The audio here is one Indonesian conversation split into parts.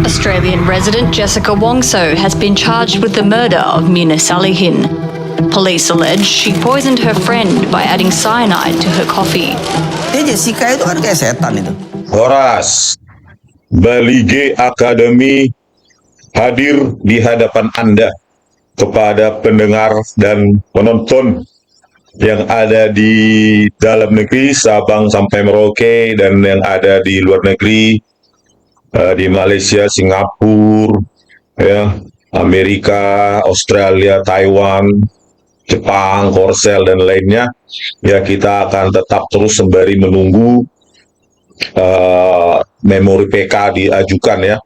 Australian resident Jessica Wongso has been charged with the murder of Mina Salihin. Police allege she poisoned her friend by adding cyanide to her coffee. Jessica itu kan kayak setan itu. Horas, Bali G Academy hadir di hadapan Anda kepada pendengar dan penonton yang ada di dalam negeri, Sabang sampai Merauke, dan yang ada di luar negeri, di Malaysia, Singapura, ya, Amerika, Australia, Taiwan, Jepang, Korsel, dan lainnya. Ya, kita akan tetap terus sembari menunggu memori PK diajukan, ya.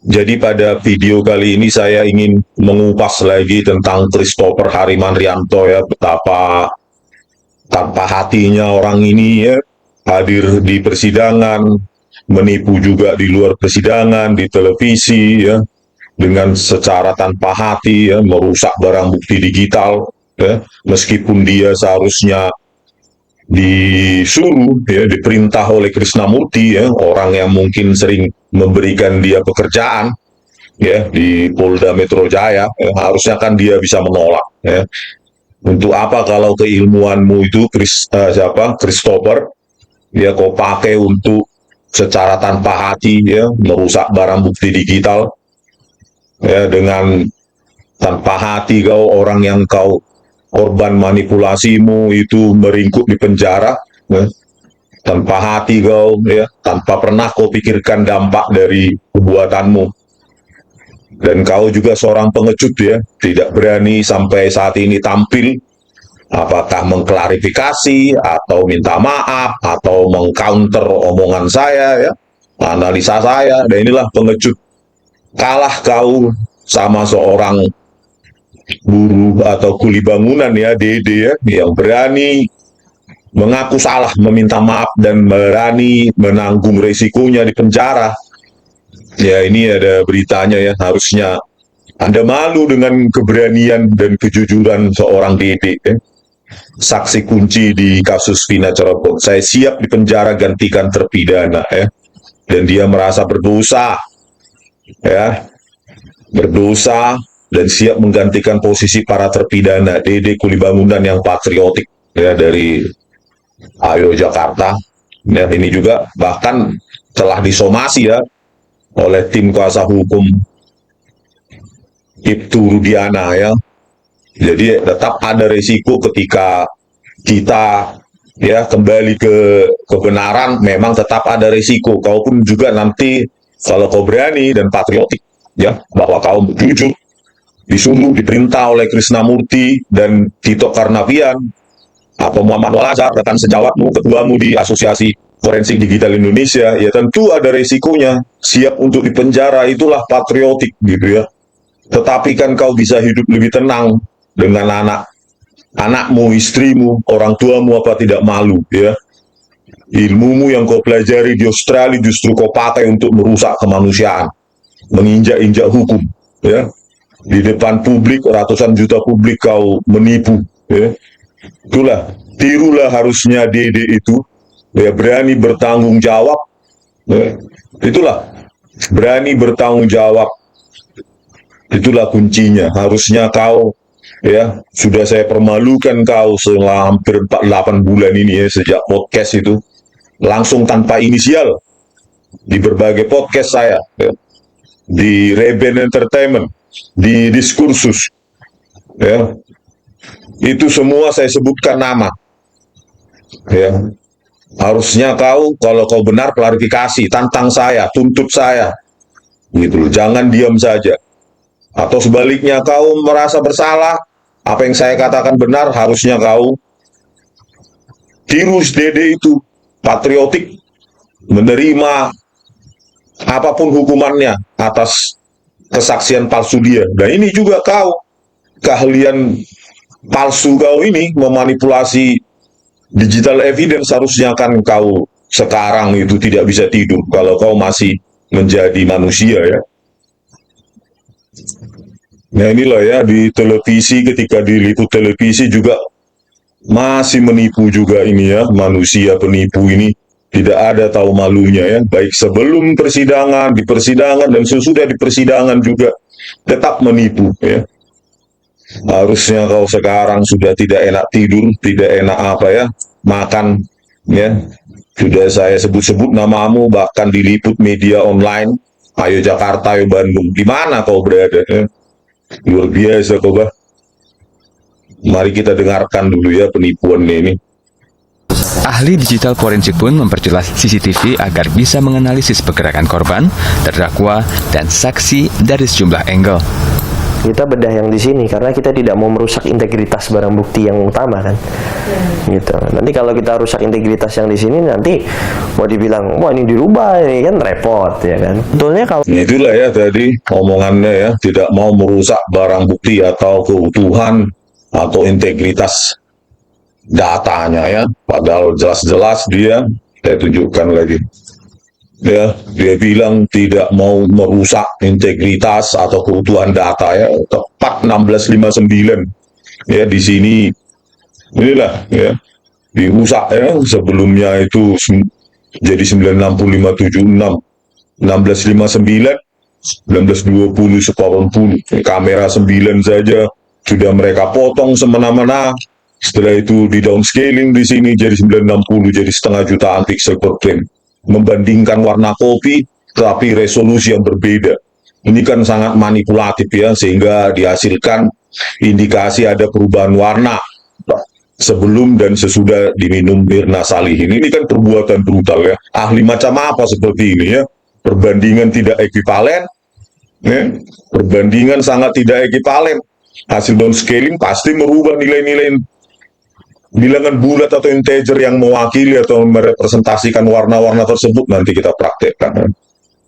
Jadi pada video kali ini saya ingin mengupas lagi tentang Christopher Harimanrianto, ya, betapa tanpa hatinya orang ini, ya, hadir di persidangan, menipu juga di luar persidangan, di televisi, ya, dengan secara tanpa hati, ya, merusak barang bukti digital, ya, meskipun dia seharusnya disuruh, ya, diperintah oleh Krishnamurti, ya, orang yang mungkin sering memberikan dia pekerjaan, ya, di Polda Metro Jaya, ya, harusnya kan dia bisa menolak, ya. Untuk apa kalau keilmuanmu itu Christopher, ya, kau pakai untuk secara tanpa hati, ya, merusak barang bukti digital, ya, dengan tanpa hati kau, orang yang kau korban manipulasimu itu meringkuk di penjara, ya, tanpa hati kau, ya, tanpa pernah kau pikirkan dampak dari perbuatanmu. Dan kau juga seorang pengecut, ya, tidak berani sampai saat ini tampil, apakah mengklarifikasi, atau minta maaf, atau mengcounter omongan saya, ya, analisa saya, dan inilah pengecut. Kalah kau sama seorang buruh atau kuli bangunan, ya, Dede, ya, yang berani mengaku salah, meminta maaf, dan berani menanggung resikonya di penjara. Ya, ini ada beritanya, ya, harusnya Anda malu dengan keberanian dan kejujuran seorang Dede, ya. Saksi kunci di kasus Vina Cirebon. Saya siap di penjara gantikan terpidana, ya. Dan dia merasa berdosa, ya, berdosa dan siap menggantikan posisi para terpidana. Dede kuli bangunan yang patriotik, ya, dari Ayo Jakarta. Ya, ini juga bahkan telah disomasi, ya, oleh tim kuasa hukum Ibtu Rudiana, ya. Jadi tetap ada resiko ketika kita, ya, kembali ke kebenaran, memang tetap ada resiko. Kau pun juga nanti kalau kau berani dan patriotik, ya, bahwa kau jujur, disuruh, diperintah oleh Krishnamurti dan Tito Karnavian atau Muhammad Walazar, rekan sejawatmu, ketuamu di Asosiasi Forensik Digital Indonesia, ya tentu ada resikonya. Siap untuk dipenjara, itulah patriotik, gitu, ya. Tetapi kan kau bisa hidup lebih tenang dengan anakmu, istrimu, orang tuamu, apa tidak malu, ya? Ilmumu yang kau pelajari di Australia justru kau pakai untuk merusak kemanusiaan, menginjak-injak hukum, ya. Di depan publik, ratusan juta publik kau menipu, ya. Itulah, tirulah harusnya Dede itu, ya, berani bertanggung jawab, ya. Itulah, berani bertanggung jawab. Itulah kuncinya. Harusnya kau, ya, sudah saya permalukan kau selama hampir 48 bulan ini, ya, sejak podcast itu langsung tanpa inisial di berbagai podcast saya, ya, di Reben Entertainment, di Diskursus, ya, itu semua saya sebutkan nama, ya. Harusnya kau, kalau kau benar, klarifikasi, tantang saya, tuntut saya, gitu. Jangan diam saja. Atau sebaliknya kau merasa bersalah, apa yang saya katakan benar, harusnya kau tiru Dede itu, patriotik, menerima apapun hukumannya atas kesaksian palsu dia. Dan ini juga kau, keahlian palsu kau ini, memanipulasi digital evidence, harusnya kan kau sekarang itu tidak bisa tidur kalau kau masih menjadi manusia, ya. Nah, inilah, ya, di televisi, ketika diliput televisi juga masih menipu juga ini, ya, manusia penipu ini, Tidak ada tahu malunya ya, baik sebelum persidangan, di persidangan, dan sesudah di persidangan juga tetap menipu ya. Harusnya kau sekarang sudah tidak enak tidur, tidak enak apa ya, makan ya. Sudah saya sebut-sebut namamu, bahkan diliput media online. Ayo Jakarta, ayo Bandung. Di mana kau berada? Ya? Luar biasa kau, bah. Mari kita dengarkan dulu ya penipuan ini. Ahli digital forensik pun memperjelas CCTV agar bisa menganalisis pergerakan korban, terdakwa, dan saksi dari sejumlah angle. Kita bedah yang di sini karena kita tidak mau merusak integritas barang bukti yang utama kan. Gitu. Nanti kalau kita rusak integritas yang di sini, nanti mau dibilang wah ini dirubah, ini kan repot ya kan. Betulnya kalau Itulah ya tadi omongannya ya, tidak mau merusak barang bukti atau keutuhan atau integritas datanya ya, padahal jelas-jelas dia, saya tunjukkan lagi ya, dia bilang tidak mau merusak integritas atau keutuhan data ya, tepat 1659 ya, di sini inilah ya, dirusak ya, sebelumnya itu jadi 96576, 1659, 1920, 10, kamera 9 saja sudah mereka potong semena-mena. Setelah itu di downscaling di sini jadi 960, jadi setengah jutaan pixel per frame. Membandingkan warna kopi, tapi resolusi yang berbeda. Ini kan sangat manipulatif ya, sehingga dihasilkan indikasi ada perubahan warna sebelum dan sesudah diminum Mirna Salihin. Ini kan perbuatan brutal ya. Ahli macam apa seperti ini ya? Perbandingan tidak ekivalen, ya? Perbandingan sangat tidak ekivalen. Hasil downscaling pasti merubah nilai-nilai bilangan bulat atau integer yang mewakili atau merepresentasikan warna-warna tersebut. Nanti kita praktekkan ya.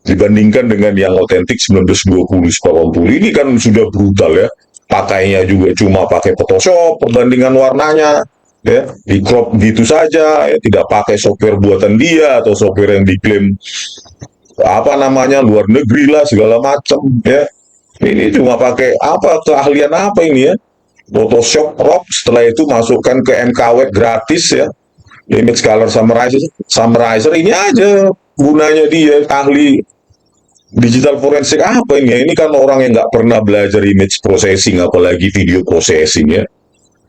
Dibandingkan dengan yang otentik 1920, 10, ini kan sudah brutal ya. Pakainya juga cuma pakai Photoshop, perbandingan warnanya ya, di crop gitu saja ya, tidak pakai software buatan dia atau software yang diklaim apa namanya luar negeri lah segala macam ya. Ini cuma pakai apa, keahlian apa ini ya, Photoshop crop, setelah itu masukkan ke MKWeb gratis ya, image color summarizer ini aja gunanya dia. Ahli digital forensik apa ini ya? Ini kan orang yang nggak pernah belajar image processing apalagi video processing ya.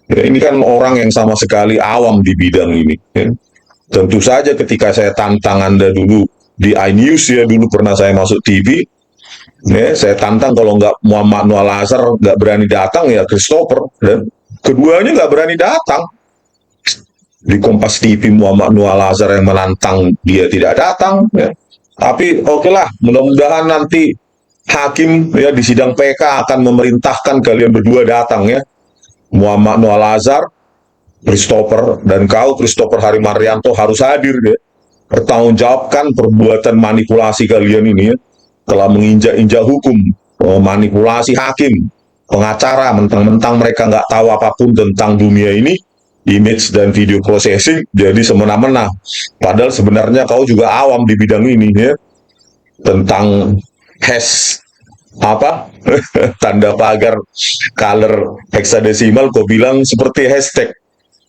Ya, ini kan orang yang sama sekali awam di bidang ini ya. Tentu saja ketika saya tantang Anda dulu di iNews ya, dulu pernah saya masuk TV ya, saya tantang kalau nggak Muhammad Noah Lazar nggak berani datang ya Christopher ya. Keduanya nggak berani datang. Di Kompas TV Muhammad Noah Lazar yang menantang, dia tidak datang ya. Tapi oke lah, mudah-mudahan nanti hakim ya di sidang PK akan memerintahkan kalian berdua datang ya, Muhammad Noah Lazar, Christopher, dan kau Christopher Hari Marianto harus hadir ya, pertanggungjawabkan perbuatan manipulasi kalian ini ya, telah menginjak-injak hukum, manipulasi hakim, pengacara, mentang-mentang mereka nggak tahu apapun tentang dunia ini, image dan video processing, jadi semena-mena. Padahal sebenarnya kau juga awam di bidang ini ya, tentang hash apa tanda pagar color hexadesimal kau bilang seperti hashtag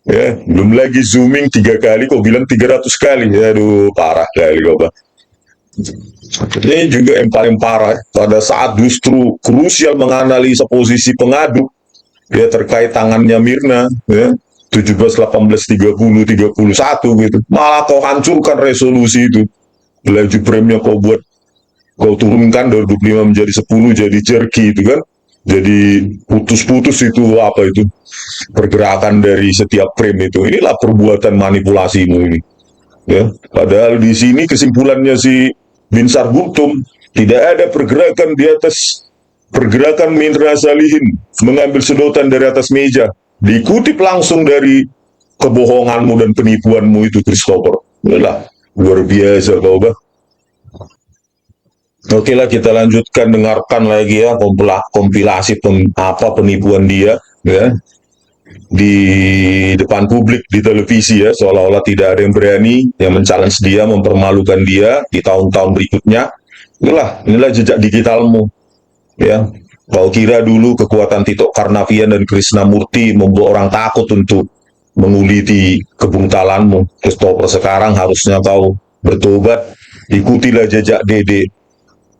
ya, belum lagi zooming 3 kali kau bilang 300 kali. Aduh, parah kali kau, Pak. Ini juga yang paling parah pada saat justru krusial menganalisa posisi pengadu ya terkait tangannya Mirna ya, 17, 18, 30, 31 gitu, malah kau hancurkan resolusi itu, laju frame-nya kau buat, kau turunkan dari 25 menjadi 10, jadi jerky itu kan, jadi putus-putus itu apa itu pergerakan dari setiap frame itu. Inilah perbuatan manipulasimu ini ya. Padahal di sini kesimpulannya si Binsar Gultom, tidak ada pergerakan di atas pergerakan Mirna Salihin mengambil sedotan dari atas meja, dikutip langsung dari kebohonganmu dan penipuanmu itu Christopher. Inilah luar biasa kau, Bah. Oke lah, kita lanjutkan, dengarkan lagi ya kompilasi penipuan dia ya di depan publik di televisi ya, seolah-olah tidak ada yang berani yang men-challenge dia, mempermalukan dia di tahun-tahun berikutnya. Inilah jejak digitalmu ya. Kau kira dulu kekuatan Tito Karnavian dan Krishnamurti membuat orang takut untuk menguliti kebrutalanmu, Christopher. Sekarang harusnya kau bertobat, ikutilah jejak Dede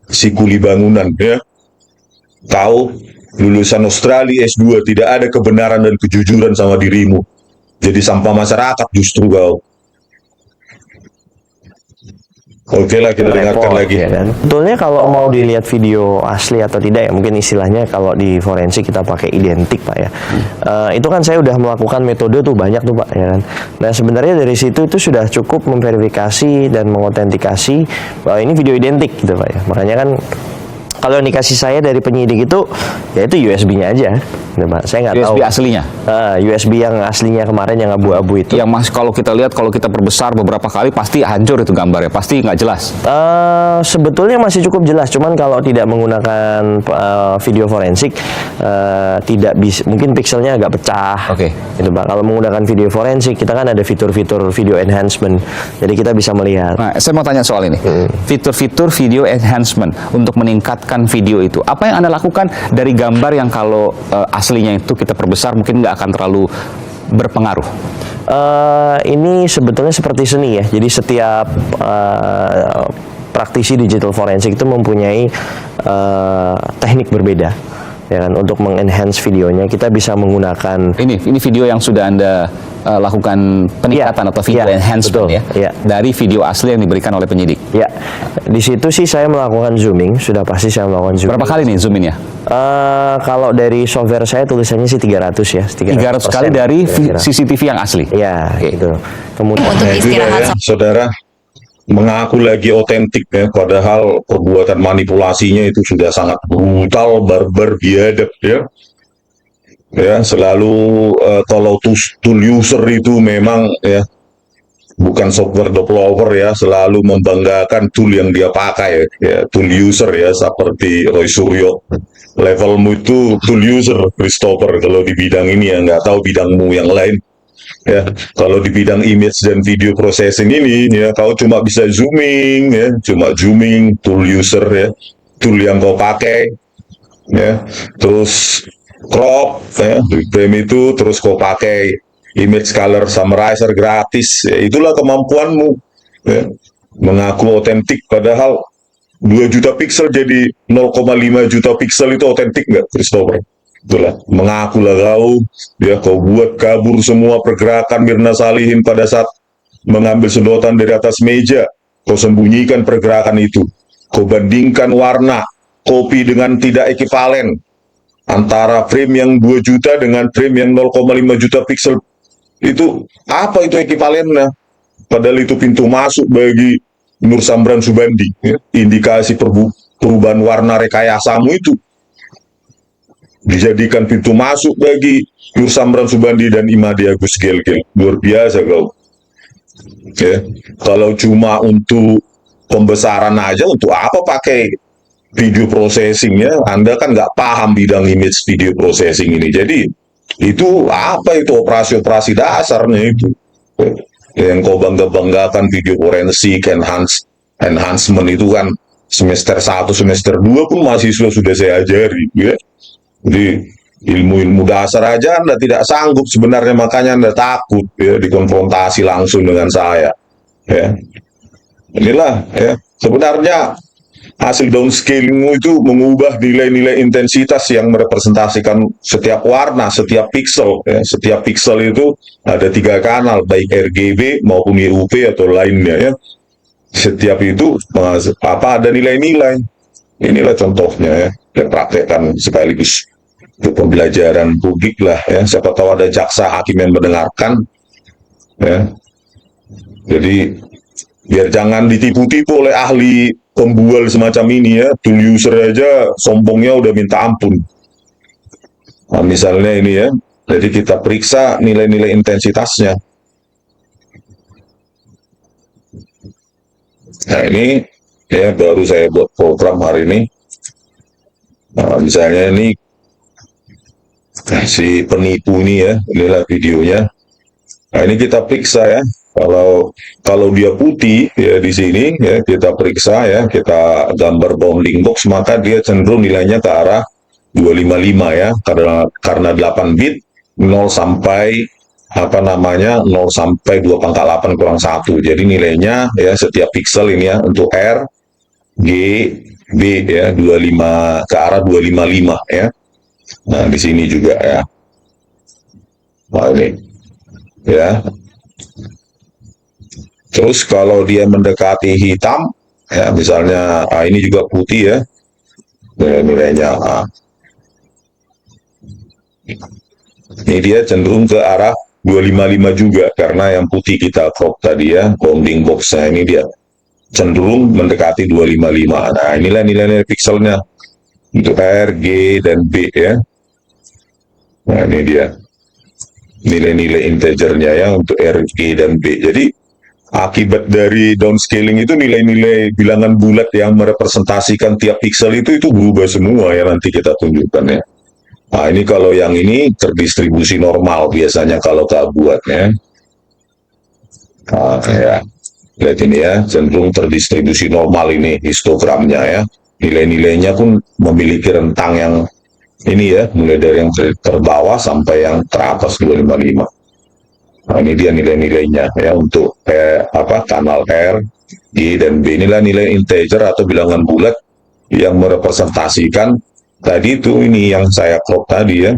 si kuli bangunan, ya. Kau lulusan Australia S2, tidak ada kebenaran dan kejujuran sama dirimu. Jadi sampah masyarakat justru kau. Oke lah, kita dengarkan lagi. Ya kan? Sebetulnya kalau mau dilihat video asli atau tidak ya, mungkin istilahnya kalau di forensik kita pakai identik Pak ya. Itu kan saya udah melakukan metode tuh banyak tuh Pak ya kan. Nah sebenarnya dari situ itu sudah cukup memverifikasi dan mengotentikasi bahwa ini video identik gitu Pak ya. Makanya kan kalau yang dikasih saya dari penyidik itu ya itu USB-nya aja, gitu, Pak. Saya nggak tahu. USB aslinya. USB yang aslinya kemarin yang abu-abu itu. Yang mas kalau kita lihat, kalau kita perbesar beberapa kali pasti hancur itu gambarnya, pasti nggak jelas. Sebetulnya masih cukup jelas, cuman kalau tidak menggunakan video forensik tidak bisa, mungkin pixelnya agak pecah. Oke. Gitu, Pak. Kalau menggunakan video forensik kita kan ada fitur-fitur video enhancement, jadi kita bisa melihat. Nah, saya mau tanya soal ini. Fitur-fitur video enhancement untuk meningkatkan video itu. Apa yang Anda lakukan dari gambar yang kalau aslinya itu kita perbesar mungkin nggak akan terlalu berpengaruh? Ini sebetulnya seperti seni ya. Jadi setiap praktisi digital forensik itu mempunyai teknik berbeda. Ya kan, untuk mengenhance videonya kita bisa menggunakan ini video yang sudah Anda lakukan peningkatan atau video enhancement betul, ya dari video asli yang diberikan oleh penyidik. Ya, di situ sih saya melakukan zooming, sudah pasti saya melakukan zooming. Berapa kali nih zoomingnya? Kalau dari software saya tulisannya sih 300 ya, 300 kali dari CCTV yang asli. Ya, gitu. Kemudian Untuk istirahat Saudara mengaku lagi otentik ya, padahal perbuatan manipulasinya itu sudah sangat brutal, barbar, biadab ya. Ya, selalu kalau tool user itu memang ya bukan software developer ya, selalu membanggakan tool yang dia pakai ya, tool user ya, seperti Roy Suryo. Levelmu itu tool user, Christopher, kalau di bidang ini ya, nggak tahu bidangmu yang lain. Ya, kalau di bidang image dan video processing ini ya, kau cuma bisa zooming ya, cuma zooming, tool user ya, tool yang kau pakai ya, terus crop ya, frame itu, terus kau pakai image color summarizer gratis ya, itulah kemampuanmu ya. Mengaku otentik padahal 2 juta pixel jadi 0,5 juta pixel, itu otentik nggak, Christopher? Itulah, mengakulah kau, ya, kau buat kabur semua pergerakan Mirna Salihin pada saat mengambil sedotan dari atas meja. Kau sembunyikan pergerakan itu. Kau bandingkan warna, kopi dengan tidak ekivalen antara frame yang 2 juta dengan frame yang 0,5 juta pixel. Itu apa itu ekivalennya? Padahal itu pintu masuk bagi Nur Sambran Subandi, ya. Indikasi perubahan warna rekayasamu itu dijadikan pintu masuk bagi Nur Sambran Subandi dan Imadi Agus Gelgel. Luar biasa kau. Ya. Kalau cuma untuk pembesaran aja, untuk apa pakai video processing ya? Anda kan nggak paham bidang image video processing ini. Jadi itu apa itu operasi-operasi dasarnya itu. Yang kau bangga-banggakan video forensik, enhancement itu kan semester 1, semester 2 pun mahasiswa sudah saya ajari. Ya. Jadi ilmu-ilmu dasar aja Anda tidak sanggup sebenarnya, makanya Anda takut ya dikonfrontasi langsung dengan saya ya. Inilah ya, sebenarnya hasil downscalingmu itu mengubah nilai-nilai intensitas yang merepresentasikan setiap warna, setiap pixel ya. Setiap pixel itu ada 3 kanal, baik RGB maupun UV atau lainnya ya. Setiap itu ada nilai-nilai. Inilah contohnya ya, dan praktekkan sekaligus untuk pembelajaran publik lah ya. Siapa tahu ada jaksa hakim yang mendengarkan ya. Jadi biar jangan ditipu-tipu oleh ahli pembual semacam ini ya. Tool user aja sombongnya udah minta ampun. Nah, misalnya ini ya, jadi kita periksa nilai-nilai intensitasnya. Nah ini ya, baru saya buat program hari ini. Nah, misalnya ini si penipu ini ya, inilah videonya. Nah ini kita periksa ya. Kalau dia putih ya di sini ya, kita periksa ya, kita gambar bounding box, maka dia cenderung nilainya ke arah 255 ya, karena 8 bit 0 sampai apa namanya 0 sampai 2 × 8 kurang 1. Jadi nilainya ya setiap pixel ini ya untuk R, G, B ya 25 ke arah 255 ya. Nah, di sini juga ya. Nah, ini ya. Terus kalau dia mendekati hitam ya misalnya ini juga putih ya. Nilainya ini dia cenderung ke arah 255 juga karena yang putih kita crop tadi ya, bounding box-nya ini dia cenderung mendekati 255. Nah, inilah nilai-nilai pixelnya untuk R, G, dan B ya. Nah, ini dia nilai-nilai integernya ya untuk R, G, dan B. Jadi akibat dari downscaling itu nilai-nilai bilangan bulat yang merepresentasikan tiap pixel itu berubah semua ya, nanti kita tunjukkan ya. Nah, ini kalau yang ini terdistribusi normal biasanya kalau buat ya. Nah, ya. Lihat ini ya, cenderung terdistribusi normal ini histogramnya ya. Nilai-nilainya pun memiliki rentang yang ini ya, mulai dari yang terbawah sampai yang teratas 255. Nah, ini dia nilai-nilainya ya untuk kanal R, G, dan B. Inilah nilai integer atau bilangan bulat yang merepresentasikan tadi itu ini yang saya crop tadi ya.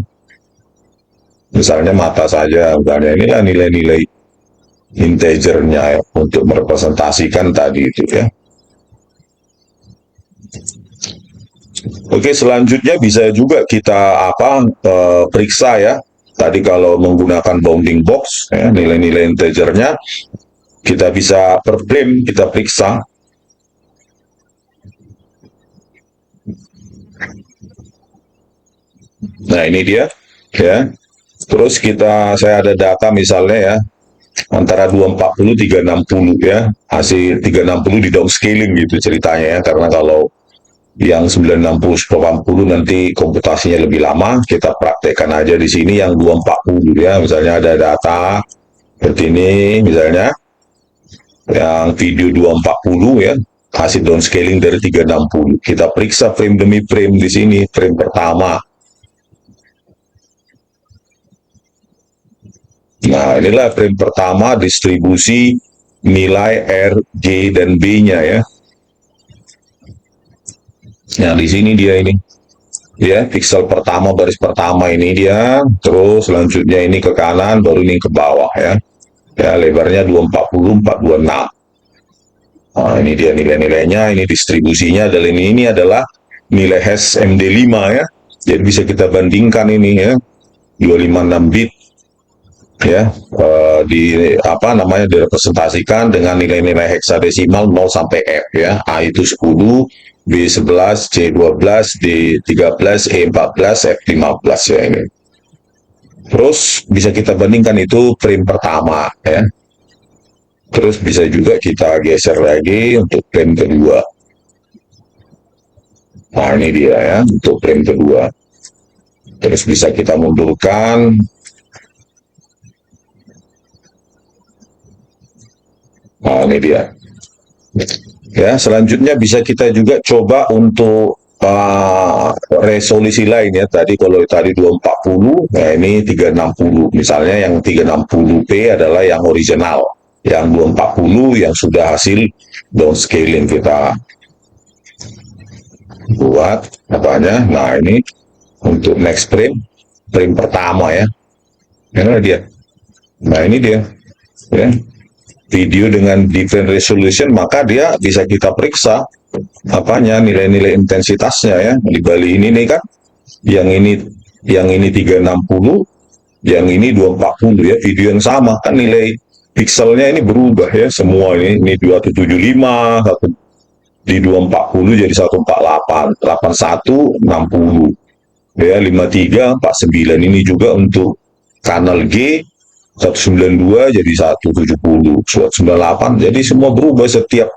Misalnya mata saja, misalnya inilah nilai-nilai integernya ya, untuk merepresentasikan tadi itu ya. Oke, selanjutnya bisa juga kita periksa ya. Tadi kalau menggunakan bounding box ya, nilai-nilai integernya kita bisa per frame kita periksa. Nah, ini dia ya. Terus saya ada data misalnya ya antara 240 360 ya. Hasil 360 di downscaling gitu ceritanya ya, karena kalau yang 960 180 nanti komputasinya lebih lama, kita praktekkan aja di sini yang 240 ya. Misalnya ada data seperti ini misalnya yang video 240 ya, hasil downscaling dari 360. Kita periksa frame demi frame di sini. Frame pertama. Nah, inilah frame pertama distribusi nilai R, G, dan B-nya ya. Nah, di sini dia ini. Ya, pixel pertama, baris pertama ini dia. Terus selanjutnya ini ke kanan, baru ini ke bawah ya. Ya, lebarnya 240, 426. Nah, ini dia nilai-nilainya, ini distribusinya, dan ini adalah nilai hash MD5 ya. Jadi bisa kita bandingkan ini ya. 256 bit ya, direpresentasikan dengan nilai-nilai heksadesimal 0 sampai F ya. A itu 10, B 11, C 12, D 13, E 14, F 15 ya ini. Terus bisa kita bandingkan itu frame pertama ya. Terus bisa juga kita geser lagi untuk frame kedua. Nah, ini dia ya untuk frame kedua. Terus bisa kita mundurkan. Nah, ini dia. Ya, selanjutnya bisa kita juga coba untuk resolusi lain ya. Tadi kalau tadi 240, nah ini 360. Misalnya yang 360p adalah yang original. Yang 240 yang sudah hasil downscaling kita buat apanya. Nah, ini untuk next frame pertama ya. Ini dia. Nah, ini dia. Ya. Video dengan different resolution, maka dia bisa kita periksa nilai-nilai intensitasnya ya. Di Bali ini nih kan yang ini 360, yang ini 240 ya, video yang sama kan nilai pixelnya ini berubah ya semua. Ini 275, di 240 jadi 148, 81, 60 ya, 53, 49. Ini juga untuk kanal G 192 jadi 170, 198. Jadi semua berubah setiap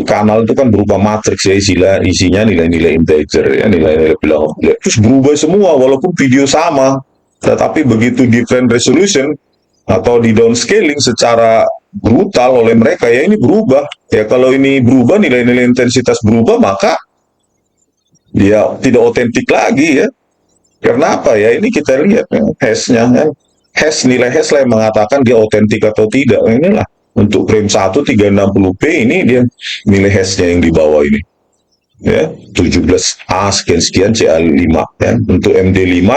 kanal itu kan berupa matriks ya, isinya nilai-nilai integer ya, nilai-nilai bilangan bulat. Terus berubah semua walaupun video sama. Tetapi begitu different resolution atau di downscaling secara brutal oleh mereka ya, ini berubah. Ya kalau ini berubah, nilai-nilai intensitas berubah, maka dia tidak otentik lagi ya. Karena apa ya? Ini kita lihat ya, hash-nya kan. nilai hash lah yang mengatakan dia otentik atau tidak. Inilah untuk frame 1 360p ini dia nilai hashnya yang di bawah ini. Ya, 17A sekian CA5 ya. Untuk MD5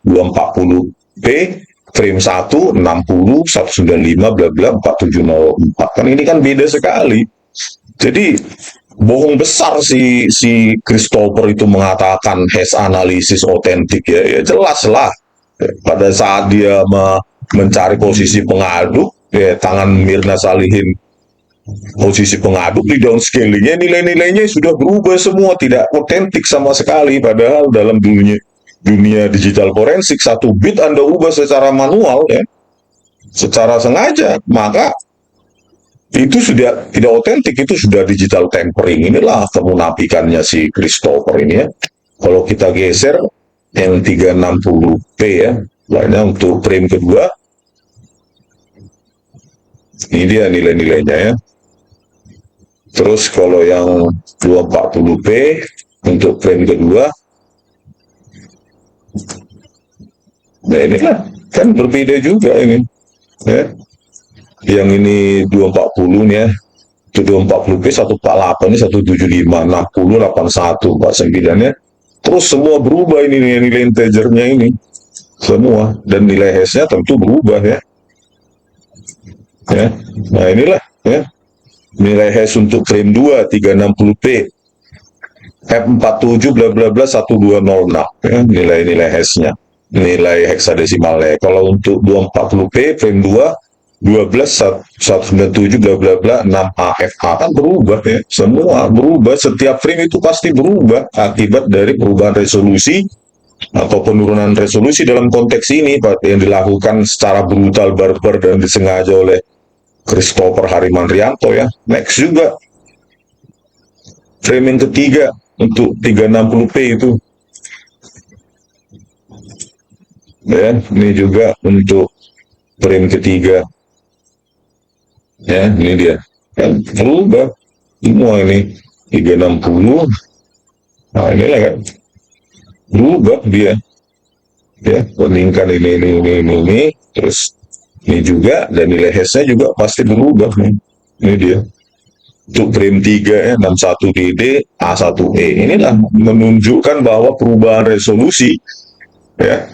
240p frame 1 60 195 bla bla 4704. Kan ini kan beda sekali. Jadi bohong besar si Christopher itu mengatakan hash analisis otentik ya jelas lah. Pada saat dia mencari posisi pengaduk, ya tangan Mirna Salihin posisi pengaduk di downscalingnya nilai-nilainya sudah berubah semua, tidak otentik sama sekali. Padahal dalam dunia digital forensik 1 bit Anda ubah secara manual ya, secara sengaja, maka itu sudah tidak otentik, itu sudah digital tampering. Inilah kemunafikannya si Christopher ini ya. Kalau kita geser yang 360p ya, lainnya untuk frame kedua, ini dia nilai-nilainya ya. Terus kalau yang 240p untuk frame kedua, nah inilah kan berbeda juga ini ya. Yang ini 240 nih ya, itu 240p 148 ini 175 60 81 49 ya. Terus semua berubah ini nilai integernya ini semua, dan nilai hashnya tentu berubah ya. Ya, nah inilah ya nilai hash untuk frame 2 360p F47 bla bla bla 1206 ya, nilai hashnya, nilai heksadesimalnya. Kalau untuk 240p frame 2 12 197 bla bla bla 6AFA kan berubah ya, semua berubah, setiap frame itu pasti berubah akibat dari perubahan resolusi atau penurunan resolusi dalam konteks ini yang dilakukan secara brutal, barbar dan disengaja oleh Christopher Harimanrianto ya. Next juga frame yang ketiga untuk 360p itu ya, ini juga untuk frame ketiga ya, ini dia kan berubah semua ini 360. Nah inilah kan berubah dia ya, bandingkan ini terus ini juga, dan nilai hashnya juga pasti berubah nih. Ini dia untuk frame 3 ya 61DD A1E. Inilah menunjukkan bahwa perubahan resolusi ya,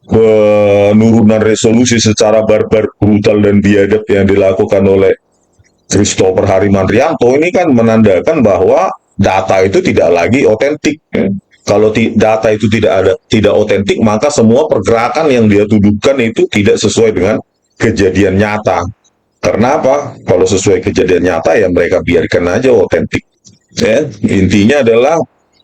penurunan resolusi secara barbar, brutal dan biadab yang dilakukan oleh Christopher Harimanrianto ini kan menandakan bahwa data itu tidak lagi otentik ya. Kalau data itu tidak otentik, maka semua pergerakan yang dia tuduhkan itu tidak sesuai dengan kejadian nyata. Karena apa? Kalau sesuai kejadian nyata ya mereka biarkan aja otentik. Ya, intinya adalah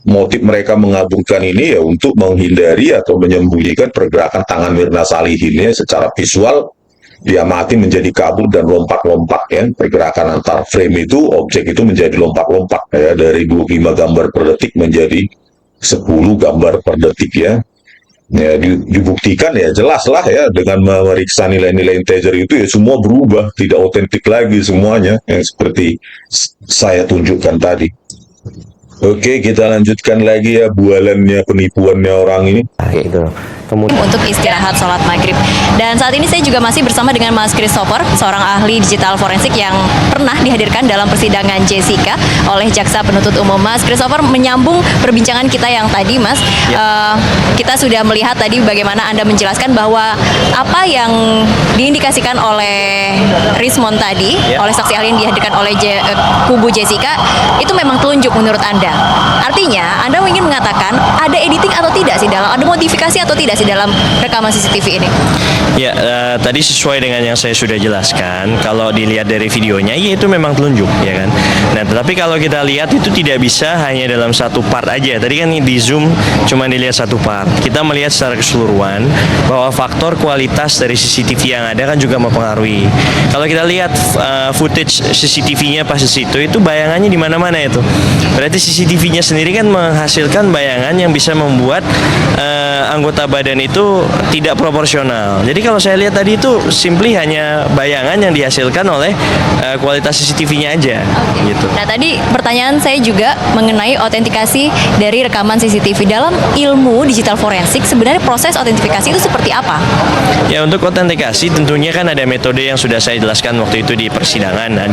motif mereka mengaburkan ini ya untuk menghindari atau menyembunyikan pergerakan tangan Mirna Salihin ya, secara visual diamati menjadi kabur dan lompat-lompat ya. Pergerakan antar frame itu, objek itu menjadi lompat-lompat ya, dari 25 gambar per detik menjadi 10 gambar per detik ya. Ya, dibuktikan ya jelas lah ya dengan memeriksa nilai-nilai integer itu ya, semua berubah, tidak otentik lagi semuanya yang seperti saya tunjukkan tadi. Oke, kita lanjutkan lagi ya bualannya, penipuannya orang ini. Gitu. Kemudian Untuk istirahat sholat maghrib. Dan saat ini saya juga masih bersama dengan Mas Christopher, seorang ahli digital forensik yang pernah dihadirkan dalam persidangan Jessica oleh Jaksa Penuntut Umum. Mas Christopher, menyambung perbincangan kita yang tadi, Mas, kita sudah melihat tadi bagaimana Anda menjelaskan bahwa apa yang diindikasikan oleh Rismond tadi, oleh saksi ahli yang dihadirkan oleh kubu Jessica, itu memang telunjuk menurut Anda. Artinya, Anda ingin mengatakan ada editing atau tidak sih dalam, ada modifikasi atau tidak sih dalam rekaman CCTV ini? Ya, tadi sesuai dengan yang saya sudah jelaskan, kalau dilihat dari videonya, ya itu memang telunjuk, ya kan. Nah, tetapi kalau kita lihat itu tidak bisa hanya dalam satu part aja. Tadi kan di zoom cuma dilihat satu part. Kita melihat secara keseluruhan bahwa faktor kualitas dari CCTV yang ada kan juga mempengaruhi. Kalau kita lihat footage CCTV-nya pas di situ, itu bayangannya di mana-mana itu. Berarti CCTV-nya sendiri kan menghasilkan bayangan yang bisa membuat anggota badan badan itu tidak proporsional. Jadi kalau saya lihat tadi itu simply hanya bayangan yang dihasilkan oleh kualitas CCTV-nya aja gitu. Nah tadi pertanyaan saya juga mengenai autentikasi dari rekaman CCTV. Dalam ilmu digital forensik sebenarnya proses autentifikasi itu seperti apa? Ya untuk autentikasi tentunya kan ada metode yang sudah saya jelaskan waktu itu di persidangan.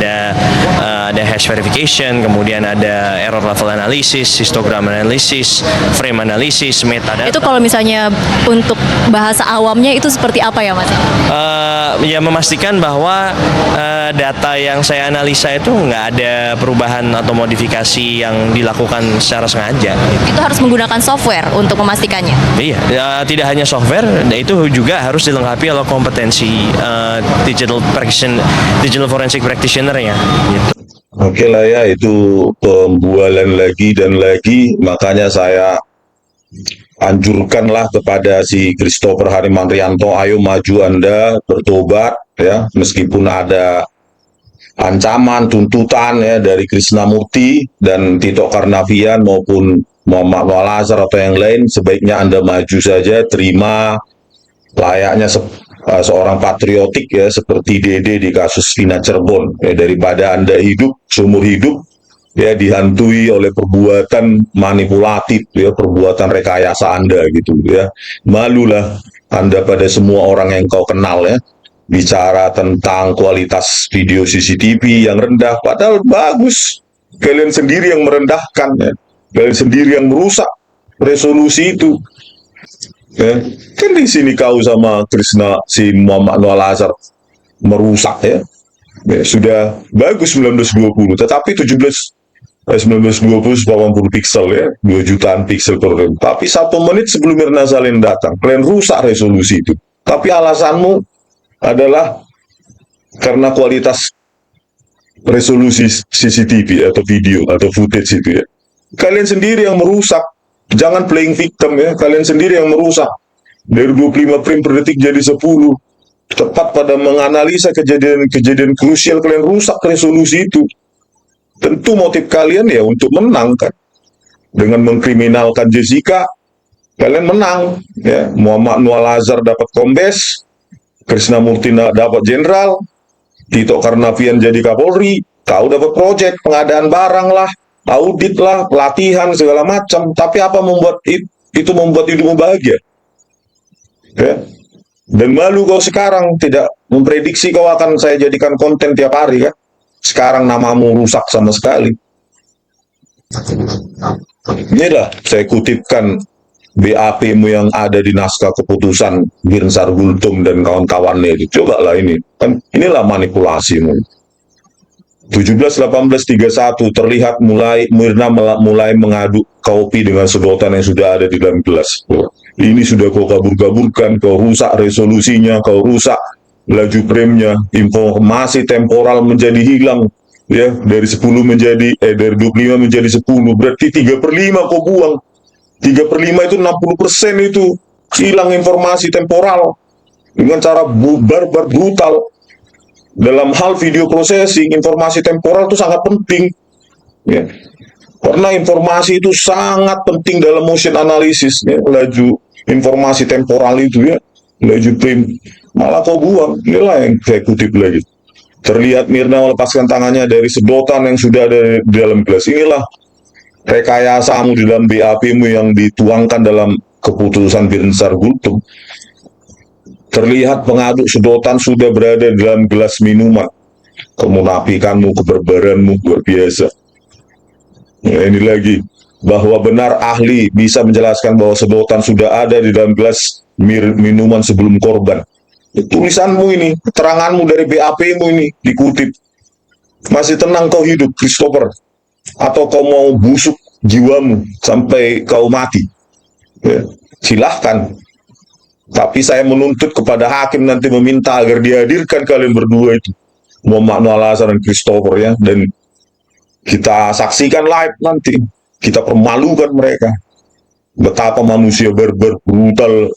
Ada hash verification, kemudian ada error level analysis, histogram analysis, frame analysis, metadata. Itu kalau misalnya untuk bahasa awamnya itu seperti apa ya Mas? Ya memastikan bahwa data yang saya analisa itu nggak ada perubahan atau modifikasi yang dilakukan secara sengaja. Itu harus menggunakan software untuk memastikannya. Iya, tidak hanya software, itu juga harus dilengkapi oleh kompetensi digital forensic practitioner-nya. Gitu. Oke lah ya, itu pembualan lagi dan lagi, makanya saya anjurkanlah kepada si Christopher Harimantrianto, ayo maju Anda, bertobat ya, meskipun ada ancaman, tuntutan ya dari Krisnamurti dan Tito Karnavian maupun Muhammad Al-Azhar atau yang lain, sebaiknya Anda maju saja, terima layaknya seorang patriotik ya, seperti Dede di kasus Vina Cirebon ya, daripada Anda hidup seumur hidup ya dihantui oleh perbuatan manipulatif ya, perbuatan rekayasa Anda gitu ya. Malulah Anda pada semua orang yang kau kenal ya, bicara tentang kualitas video CCTV yang rendah, padahal bagus. Kalian sendiri yang merendahkan ya, kalian sendiri yang merusak resolusi itu. Ya, kan di sini kau sama Krishna si Muhammad Al-Azhar merusak ya. Ya, sudah bagus 1920, tetapi 1920 80 piksel ya, 2 jutaan piksel per frame. Tapi 1 menit sebelum Mirna Salihin datang, kalian rusak resolusi itu. Tapi alasanmu adalah karena kualitas resolusi CCTV atau video atau footage itu ya. Kalian sendiri yang merusak. Jangan playing victim ya, kalian sendiri yang merusak. Dari 25 frame per detik jadi 10. Tepat pada menganalisa kejadian-kejadian krusial, kalian rusak resolusi itu. Tentu motif kalian ya untuk menang kan. Dengan mengkriminalkan Jessica, kalian menang ya. Muhammad Al-Azhar dapat kombes, Krisnamurti dapat jenderal, Tito Karnavian jadi Kapolri, kau dapat proyek pengadaan barang lah, audit lah, pelatihan segala macam. Tapi apa membuat itu membuat hidupmu bahagia? Ya. Dan malu kau sekarang tidak memprediksi kau akan saya jadikan konten tiap hari kan? Sekarang namamu rusak sama sekali. Inilah saya kutipkan BAP-mu yang ada di naskah keputusan Binsar Gultom dan kawan-kawannya itu. Cobalah ini. Kan inilah manipulasimu. 17-18-31 terlihat Mirna mulai mengaduk kopi dengan sedotan yang sudah ada di dalam gelas. Ini sudah kau kabur-kaburkan, kau rusak resolusinya, kau rusak laju frame-nya, informasi temporal menjadi hilang ya, dari 10 menjadi dari 25 menjadi 10, berarti 3/5 kau buang. 3/5 itu 60% itu hilang informasi temporal dengan cara barbar brutal. Dalam hal video processing, informasi temporal itu sangat penting ya. Karena informasi itu sangat penting dalam motion analysis ya. Laju informasi temporal itu ya, laju frame, malah kau buang. Inilah yang saya kutip lagi. Terlihat Mirna melepaskan tangannya dari sedotan yang sudah ada di dalam gelas. Inilah rekayasamu di dalam BAP-mu yang dituangkan dalam keputusan Binsar Gultom. Terlihat pengaduk sedotan sudah berada di dalam gelas minuman. Kemunafikanmu, kebarbaranmu luar biasa. Ya, ini lagi, bahwa benar ahli bisa menjelaskan bahwa sedotan sudah ada di dalam gelas minuman sebelum korban. Tulisanmu ini, keteranganmu dari BAP-mu ini dikutip. Masih tenang kau hidup, Christopher? Atau kau mau busuk jiwamu sampai kau mati? Ya, silahkan. Tapi saya menuntut kepada hakim nanti meminta agar dihadirkan kalian berdua itu, Muhammad Al-Azhar dan Christopher ya, dan kita saksikan live nanti, kita permalukan mereka. Betapa manusia barbar, brutal,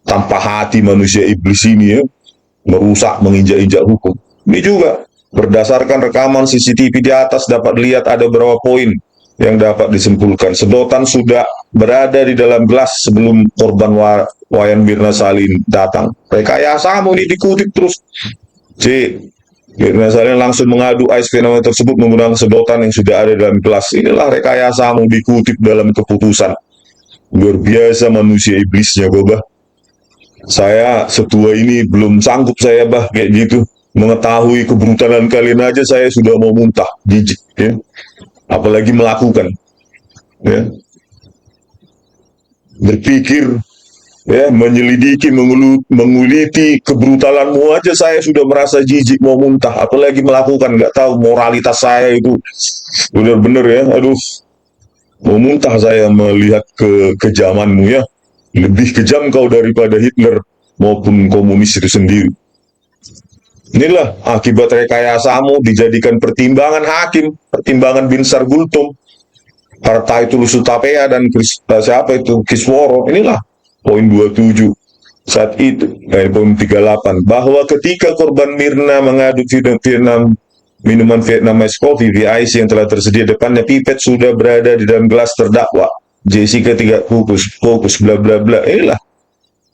tanpa hati manusia iblis ini ya, merusak, menginjak-injak hukum. Ini juga berdasarkan rekaman CCTV di atas dapat lihat ada beberapa poin yang dapat disimpulkan. Sedotan sudah berada di dalam gelas sebelum korban Wayan Mirna Salihin datang. Rekayasamu ini dikutip terus. C. Mirna Salihin langsung mengadu ais fenomena tersebut menggunakan sedotan yang sudah ada dalam gelas. Inilah rekayasamu dikutip dalam keputusan. Luar biasa manusia iblisnya, bah. Saya setua ini belum sanggup saya, bah, kayak gitu. Mengetahui kebrutalan kalian aja saya sudah mau muntah, jijik, ya. Apalagi melakukan, ya. Berpikir, ya, menyelidiki, menguliti kebrutalanmu aja saya sudah merasa jijik mau muntah, apalagi melakukan. Nggak tahu moralitas saya itu benar-benar, ya, aduh, mau muntah saya melihat kejamanmu, ya. Lebih kejam kau daripada Hitler maupun komunis itu sendiri. Inilah akibat rekayasamu dijadikan pertimbangan hakim, pertimbangan Binsar Gultom, Partai Tulus Utapea dan siapa itu Kisworo. Inilah poin 27 saat itu, poin 38, bahwa ketika korban Mirna mengadu minuman Vietnam Ice Coffee VIC yang telah tersedia depannya, pipet sudah berada di dalam gelas terdakwa. Jessica tidak fokus bla bla bla. Inilah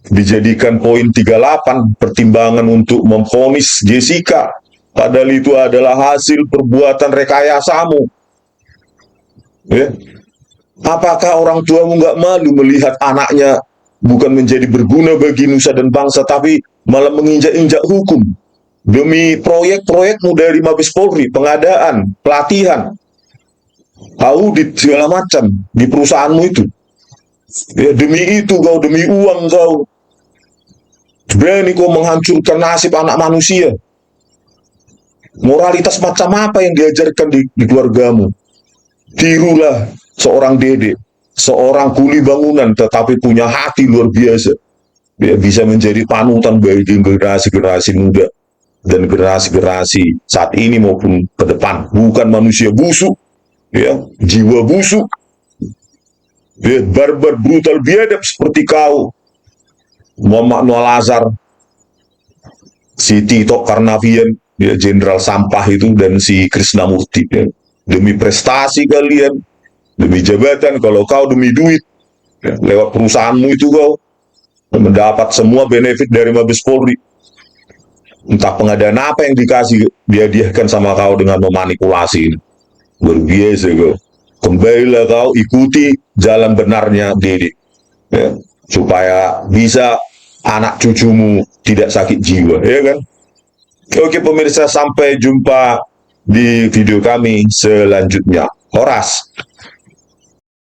dijadikan poin 38 pertimbangan untuk memvonis Jessica, padahal itu adalah hasil perbuatan rekayasamu, ya. Apakah orang tuamu nggak malu melihat anaknya bukan menjadi berguna bagi nusa dan bangsa, tapi malah menginjak-injak hukum demi proyek-proyekmu dari Mabes Polri, pengadaan, pelatihan, audit segala macam di perusahaanmu itu, ya. Demi itu kau, demi uang kau berani kau menghancurkan nasib anak manusia. Moralitas macam apa yang diajarkan di keluargamu? Tirulah seorang Dede, seorang kuli bangunan tetapi punya hati luar biasa. Dia bisa menjadi panutan bagi generasi-generasi muda dan generasi-generasi saat ini maupun ke depan. Bukan manusia busuk, ya, jiwa busuk, ya, barbar, brutal, biadab seperti kau, Muhammad Noah Lazar, si Tito Karnavian, ya, jenderal sampah itu, dan si Krisnamurti, ya. Demi prestasi kalian, demi jabatan, kalau kau demi duit, ya, lewat perusahaanmu itu kau mendapat semua benefit dari Mabes Polri. Entah pengadaan apa yang dihadiahkan sama kau dengan memanipulasi ini. Luar biasa kau. Kembalilah kau, ikuti jalan benarnya Dede, ya, supaya bisa anak cucumu tidak sakit jiwa, ya kan? Oke pemirsa, sampai jumpa di video kami selanjutnya. Horas.